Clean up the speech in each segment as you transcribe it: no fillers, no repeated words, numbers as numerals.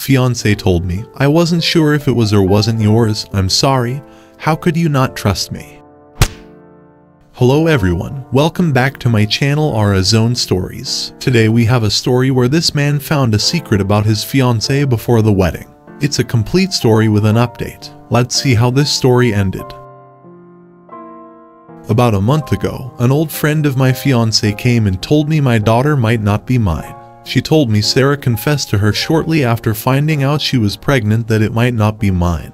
Fiancé told me. I wasn't sure if it was or wasn't yours. I'm sorry. How could you not trust me? Hello everyone, welcome back to my channel Ara Zone Stories. Today we have a story where this man found a secret about his fiancée before the wedding. It's a complete story with an update. Let's see how this story ended. About a month ago, an old friend of my fiancé came and told me my daughter might not be mine. She told me Sarah confessed to her shortly after finding out she was pregnant that it might not be mine,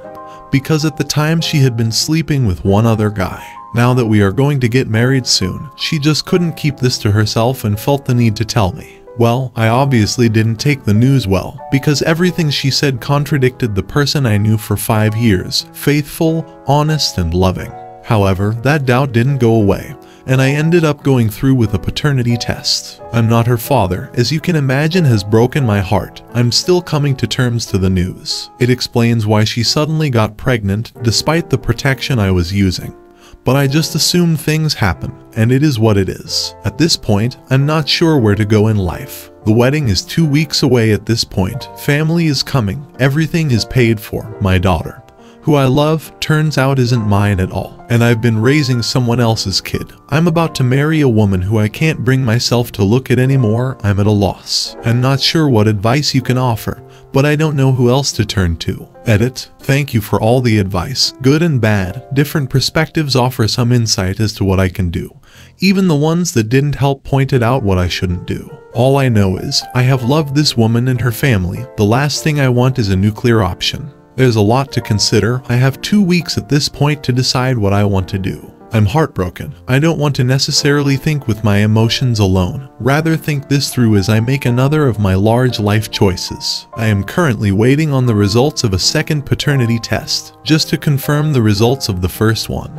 because at the time she had been sleeping with one other guy. Now that we are going to get married soon, she just couldn't keep this to herself and felt the need to tell me. Well, I obviously didn't take the news well, because everything she said contradicted the person I knew for 5 years, faithful, honest, and loving. However, that doubt didn't go away, and I ended up going through with a paternity test. I'm not her father, as you can imagine has broken my heart. I'm still coming to terms to the news. It explains why she suddenly got pregnant despite the protection I was using. But I just assumed things happen, and it is what it is. At this point, I'm not sure where to go in life. The wedding is 2 weeks away at this point. Family is coming. Everything is paid for. My daughter, who I love, turns out isn't mine at all, and I've been raising someone else's kid. I'm about to marry a woman who I can't bring myself to look at anymore. I'm at a loss. I'm not sure what advice you can offer, but I don't know who else to turn to. Edit. Thank you for all the advice, good and bad. Different perspectives offer some insight as to what I can do. Even the ones that didn't help pointed out what I shouldn't do. All I know is, I have loved this woman and her family. The last thing I want is a nuclear option. There's a lot to consider. I have 2 weeks at this point to decide what I want to do. I'm heartbroken. I don't want to necessarily think with my emotions alone. Rather think this through as I make another of my large life choices. I am currently waiting on the results of a second paternity test, just to confirm the results of the first one,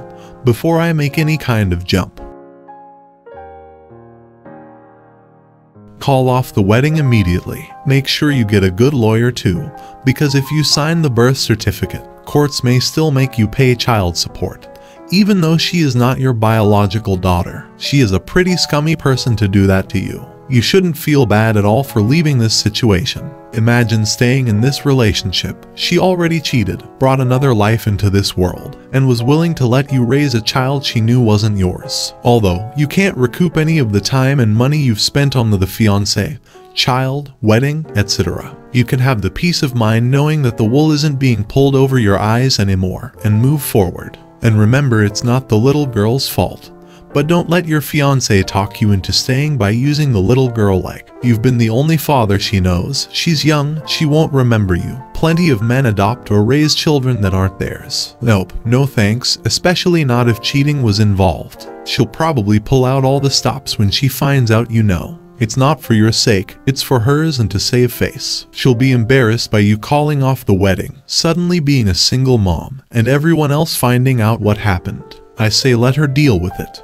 before I make any kind of jump. Call off the wedding immediately. Make sure you get a good lawyer too, because if you sign the birth certificate, courts may still make you pay child support. Even though she is not your biological daughter, she is a pretty scummy person to do that to you. You shouldn't feel bad at all for leaving this situation. Imagine staying in this relationship. She already cheated, brought another life into this world, and was willing to let you raise a child she knew wasn't yours. Although, you can't recoup any of the time and money you've spent on the fiancé, child, wedding, etc. You can have the peace of mind knowing that the wool isn't being pulled over your eyes anymore, and move forward. And remember, it's not the little girl's fault. But don't let your fiancé talk you into staying by using the little girl like you've been the only father she knows. She's young, she won't remember you. Plenty of men adopt or raise children that aren't theirs. Nope, no thanks, especially not if cheating was involved. She'll probably pull out all the stops when she finds out you know. It's not for your sake, it's for hers and to save face. She'll be embarrassed by you calling off the wedding, suddenly being a single mom, and everyone else finding out what happened. I say let her deal with it.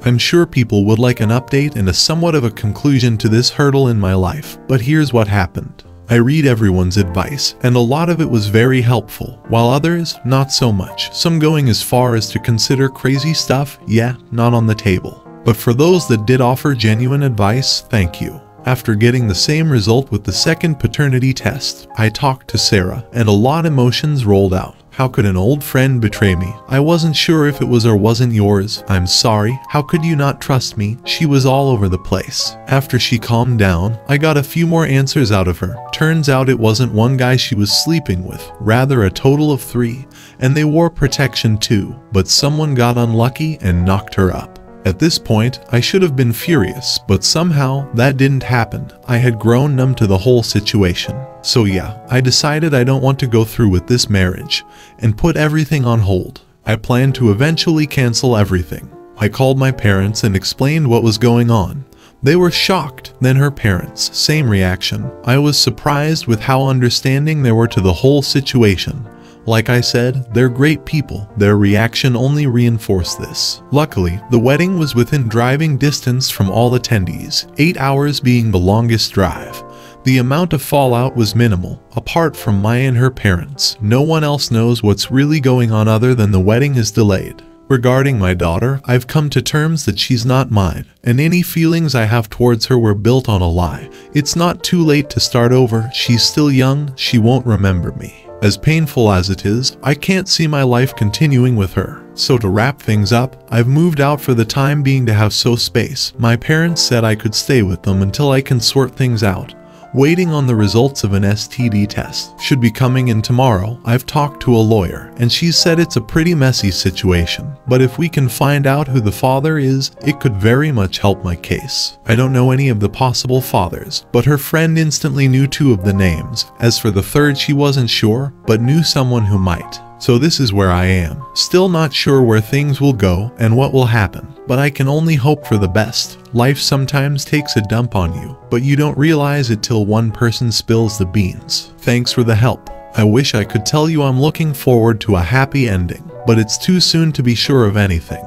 I'm sure people would like an update and a somewhat of a conclusion to this hurdle in my life, but here's what happened. I read everyone's advice, and a lot of it was very helpful, while others, not so much. Some going as far as to consider crazy stuff, yeah, not on the table. But for those that did offer genuine advice, thank you. After getting the same result with the second paternity test, I talked to Sarah, and a lot of emotions rolled out. How could an old friend betray me? I wasn't sure if it was or wasn't yours. I'm sorry. How could you not trust me? She was all over the place. After she calmed down, I got a few more answers out of her. Turns out it wasn't one guy she was sleeping with, rather a total of 3, and they wore protection too, but someone got unlucky and knocked her up. At this point, I should have been furious, but somehow that didn't happen. I had grown numb to the whole situation. So yeah, I decided I don't want to go through with this marriage, and put everything on hold. I planned to eventually cancel everything. I called my parents and explained what was going on. They were shocked. Then her parents, same reaction. I was surprised with how understanding they were to the whole situation. Like I said, they're great people. Their reaction only reinforced this. Luckily, the wedding was within driving distance from all attendees, 8 hours being the longest drive. The amount of fallout was minimal. Apart from Maya and her parents, no one else knows what's really going on other than the wedding is delayed. Regarding my daughter, I've come to terms that she's not mine, and any feelings I have towards her were built on a lie. It's not too late to start over. She's still young, she won't remember me. As painful as it is, I can't see my life continuing with her. So to wrap things up, I've moved out for the time being to have space. My parents said I could stay with them until I can sort things out. Waiting on the results of an STD test. Should be coming in tomorrow. I've talked to a lawyer, and she said it's a pretty messy situation. But if we can find out who the father is, it could very much help my case. I don't know any of the possible fathers, but her friend instantly knew 2 of the names. As for the third, she wasn't sure, but knew someone who might. So this is where I am. Still not sure where things will go and what will happen, but I can only hope for the best. Life sometimes takes a dump on you, but you don't realize it till one person spills the beans. Thanks for the help. I wish I could tell you I'm looking forward to a happy ending, but it's too soon to be sure of anything.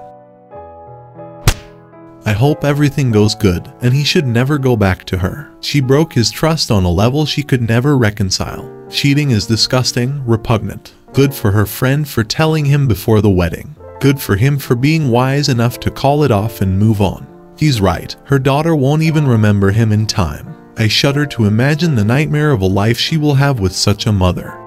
I hope everything goes good, and he should never go back to her. She broke his trust on a level she could never reconcile. Cheating is disgusting, repugnant. Good for her friend for telling him before the wedding. Good for him for being wise enough to call it off and move on. He's right, her daughter won't even remember him in time. I shudder to imagine the nightmare of a life she will have with such a mother.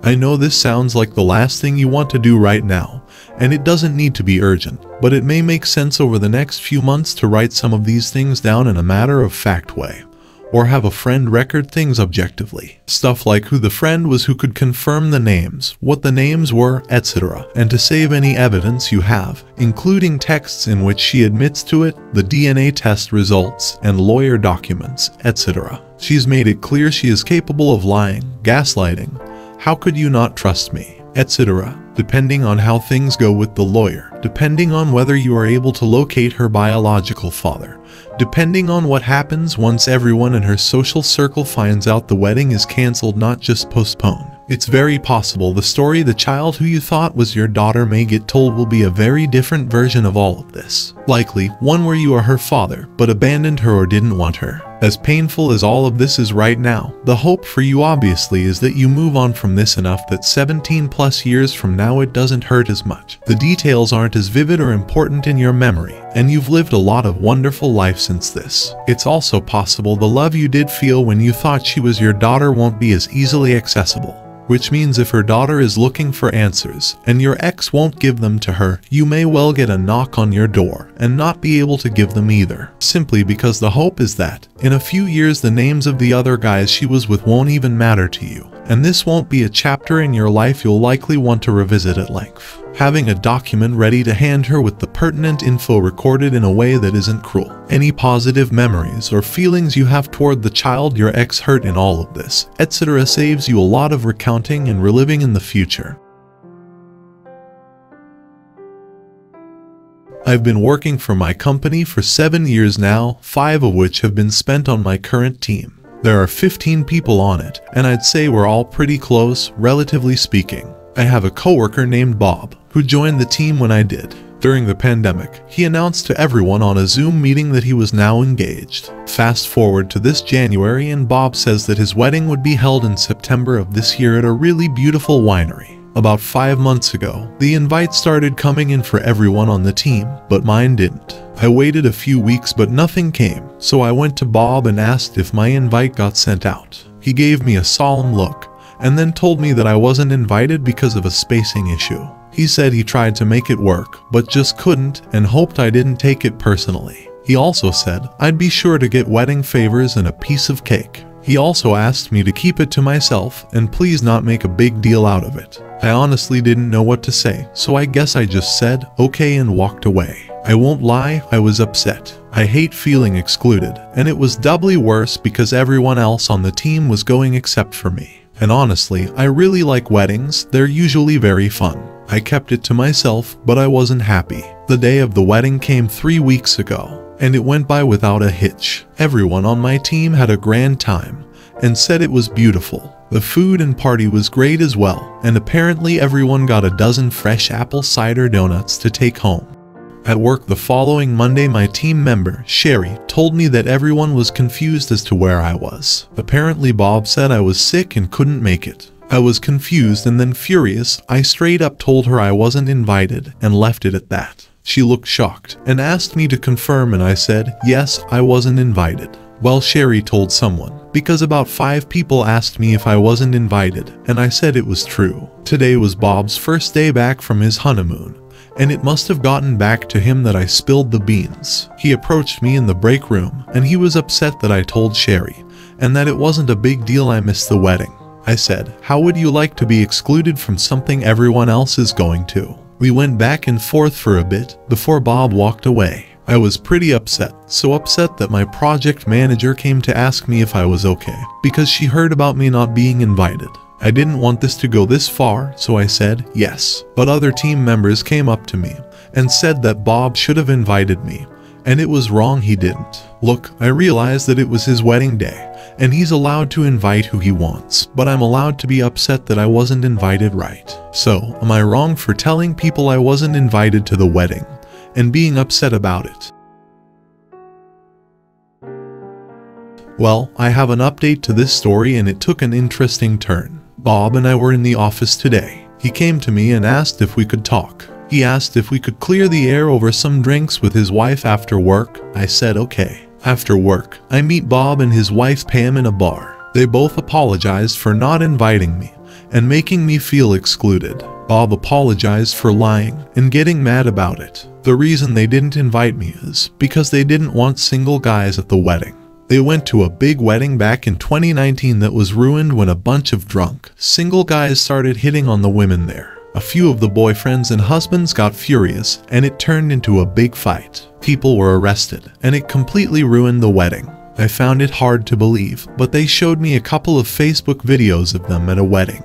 I know this sounds like the last thing you want to do right now, and it doesn't need to be urgent, but it may make sense over the next few months to write some of these things down in a matter-of-fact way. Or have a friend record things objectively. Stuff like who the friend was who could confirm the names, what the names were, etc. And to save any evidence you have, including texts in which she admits to it, the DNA test results, and lawyer documents, etc. She's made it clear she is capable of lying, gaslighting. How could you not trust me, etc. Depending on how things go with the lawyer, depending on whether you are able to locate her biological father, depending on what happens once everyone in her social circle finds out the wedding is cancelled, not just postponed. It's very possible the story the child who you thought was your daughter may get told will be a very different version of all of this. Likely, one where you are her father, but abandoned her or didn't want her. As painful as all of this is right now, the hope for you obviously is that you move on from this enough that 17 plus years from now it doesn't hurt as much. The details aren't as vivid or important in your memory, and you've lived a lot of wonderful life since this. It's also possible the love you did feel when you thought she was your daughter won't be as easily accessible. Which means if her daughter is looking for answers, and your ex won't give them to her, you may well get a knock on your door, and not be able to give them either. Simply because the hope is that, in a few years the names of the other guys she was with won't even matter to you, and this won't be a chapter in your life you'll likely want to revisit at length. Having a document ready to hand her with the pertinent info recorded in a way that isn't cruel. Any positive memories or feelings you have toward the child your ex hurt in all of this, etc. saves you a lot of recounting and reliving in the future. I've been working for my company for 7 years now, 5 of which have been spent on my current team. There are 15 people on it, and I'd say we're all pretty close, relatively speaking. I have a coworker named Bob, who joined the team when I did. During the pandemic, he announced to everyone on a Zoom meeting that he was now engaged. Fast forward to this January and Bob says that his wedding would be held in September of this year at a really beautiful winery. About 5 months ago, the invites started coming in for everyone on the team, but mine didn't. I waited a few weeks but nothing came, so I went to Bob and asked if my invite got sent out. He gave me a solemn look, and then told me that I wasn't invited because of a spacing issue. He said he tried to make it work, but just couldn't, and hoped I didn't take it personally. He also said I'd be sure to get wedding favors and a piece of cake. He also asked me to keep it to myself and please not make a big deal out of it. I honestly didn't know what to say, so I guess I just said okay and walked away. I won't lie, I was upset. I hate feeling excluded, and it was doubly worse because everyone else on the team was going except for me. And honestly, I really like weddings, they're usually very fun. I kept it to myself, but I wasn't happy. The day of the wedding came 3 weeks ago, and it went by without a hitch. Everyone on my team had a grand time, and said it was beautiful. The food and party was great as well, and apparently everyone got a dozen fresh apple cider donuts to take home. At work the following Monday, my team member, Sherry, told me that everyone was confused as to where I was. Apparently Bob said I was sick and couldn't make it. I was confused and then furious. I straight up told her I wasn't invited and left it at that. She looked shocked and asked me to confirm, and I said, yes, I wasn't invited. Well, Sherry told someone, because about 5 people asked me if I wasn't invited, and I said it was true. Today was Bob's first day back from his honeymoon, and it must have gotten back to him that I spilled the beans. He approached me in the break room, and he was upset that I told Sherry, and that it wasn't a big deal I missed the wedding. I said, how would you like to be excluded from something everyone else is going to? We went back and forth for a bit before Bob walked away. I was pretty upset, so upset that my project manager came to ask me if I was okay, because she heard about me not being invited. I didn't want this to go this far, so I said yes. But other team members came up to me and said that Bob should have invited me, and it was wrong he didn't. Look, I realized that it was his wedding day, and he's allowed to invite who he wants, but I'm allowed to be upset that I wasn't invited, right? So, am I wrong for telling people I wasn't invited to the wedding and being upset about it? Well, I have an update to this story, and it took an interesting turn. Bob and I were in the office today. He came to me and asked if we could talk. He asked if we could clear the air over some drinks with his wife after work. I said okay. After work, I meet Bob and his wife Pam in a bar. They both apologized for not inviting me and making me feel excluded. Bob apologized for lying and getting mad about it. The reason they didn't invite me is because they didn't want single guys at the wedding. They went to a big wedding back in 2019 that was ruined when a bunch of drunk, single guys started hitting on the women there. A few of the boyfriends and husbands got furious, and it turned into a big fight. People were arrested, and it completely ruined the wedding. I found it hard to believe, but they showed me a couple of Facebook videos of them at a wedding,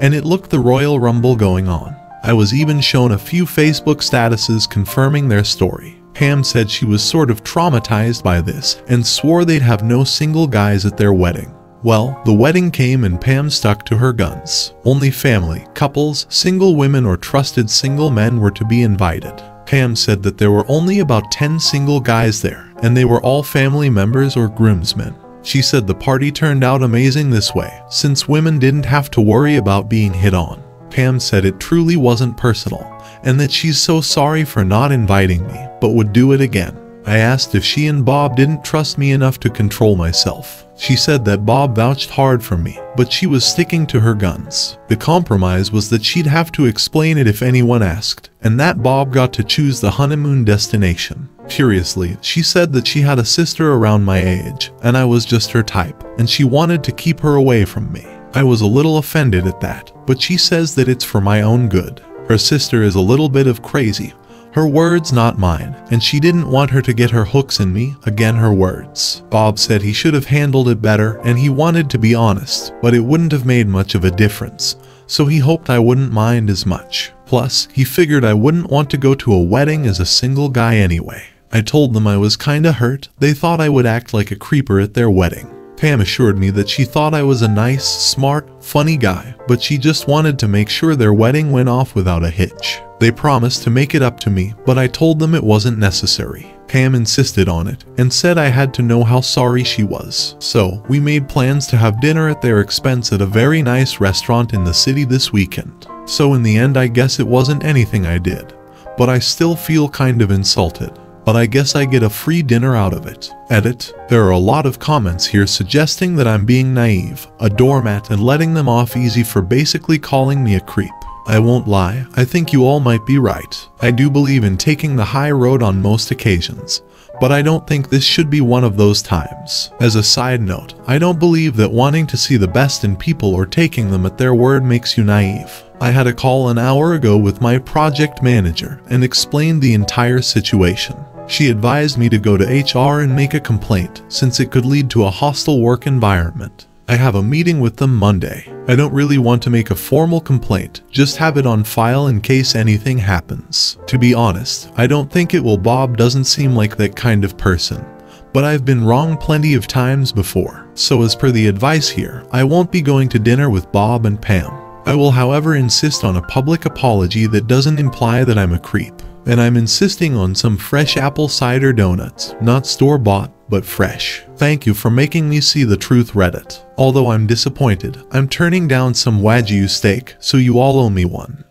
and it looked the Royal Rumble going on. I was even shown a few Facebook statuses confirming their story. Pam said she was sort of traumatized by this and swore they'd have no single guys at their wedding. Well, the wedding came and Pam stuck to her guns. Only family, couples, single women or trusted single men were to be invited. Pam said that there were only about 10 single guys there, and they were all family members or groomsmen. She said the party turned out amazing this way, since women didn't have to worry about being hit on. Pam said it truly wasn't personal, and that she's so sorry for not inviting me, but would do it again. I asked if she and Bob didn't trust me enough to control myself. She said that Bob vouched hard for me, but she was sticking to her guns. The compromise was that she'd have to explain it if anyone asked, and that Bob got to choose the honeymoon destination. Curiously, she said that she had a sister around my age, and I was just her type, and she wanted to keep her away from me. I was a little offended at that, but she says that it's for my own good. Her sister is a little bit of crazy. Her words, not mine, and she didn't want her to get her hooks in me, again her words. Bob said he should have handled it better, and he wanted to be honest, but it wouldn't have made much of a difference, so he hoped I wouldn't mind as much. Plus, he figured I wouldn't want to go to a wedding as a single guy anyway. I told them I was kinda hurt. They thought I would act like a creeper at their wedding. Pam assured me that she thought I was a nice, smart, funny guy, but she just wanted to make sure their wedding went off without a hitch. They promised to make it up to me, but I told them it wasn't necessary. Pam insisted on it and said I had to know how sorry she was. So, we made plans to have dinner at their expense at a very nice restaurant in the city this weekend. So in the end, I guess it wasn't anything I did, but I still feel kind of insulted. But I guess I get a free dinner out of it. Edit. There are a lot of comments here suggesting that I'm being naive, a doormat, and letting them off easy for basically calling me a creep. I won't lie, I think you all might be right. I do believe in taking the high road on most occasions, but I don't think this should be one of those times. As a side note, I don't believe that wanting to see the best in people or taking them at their word makes you naive. I had a call an hour ago with my project manager and explained the entire situation. She advised me to go to HR and make a complaint, since it could lead to a hostile work environment. I have a meeting with them Monday. I don't really want to make a formal complaint, just have it on file in case anything happens. To be honest, I don't think it will. Bob doesn't seem like that kind of person, but I've been wrong plenty of times before. So as per the advice here, I won't be going to dinner with Bob and Pam. I will however insist on a public apology that doesn't imply that I'm a creep. And I'm insisting on some fresh apple cider donuts, not store-bought, but fresh. Thank you for making me see the truth, Reddit. Although I'm disappointed, I'm turning down some Wagyu steak, so you all owe me one.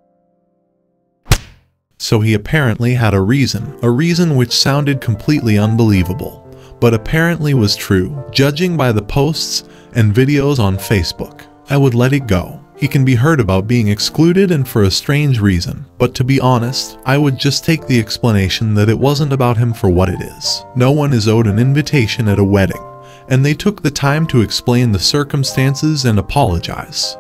So he apparently had a reason which sounded completely unbelievable, but apparently was true, judging by the posts and videos on Facebook. I would let it go. He can be heard about being excluded and for a strange reason, but to be honest, I would just take the explanation that it wasn't about him for what it is. No one is owed an invitation at a wedding, and they took the time to explain the circumstances and apologize.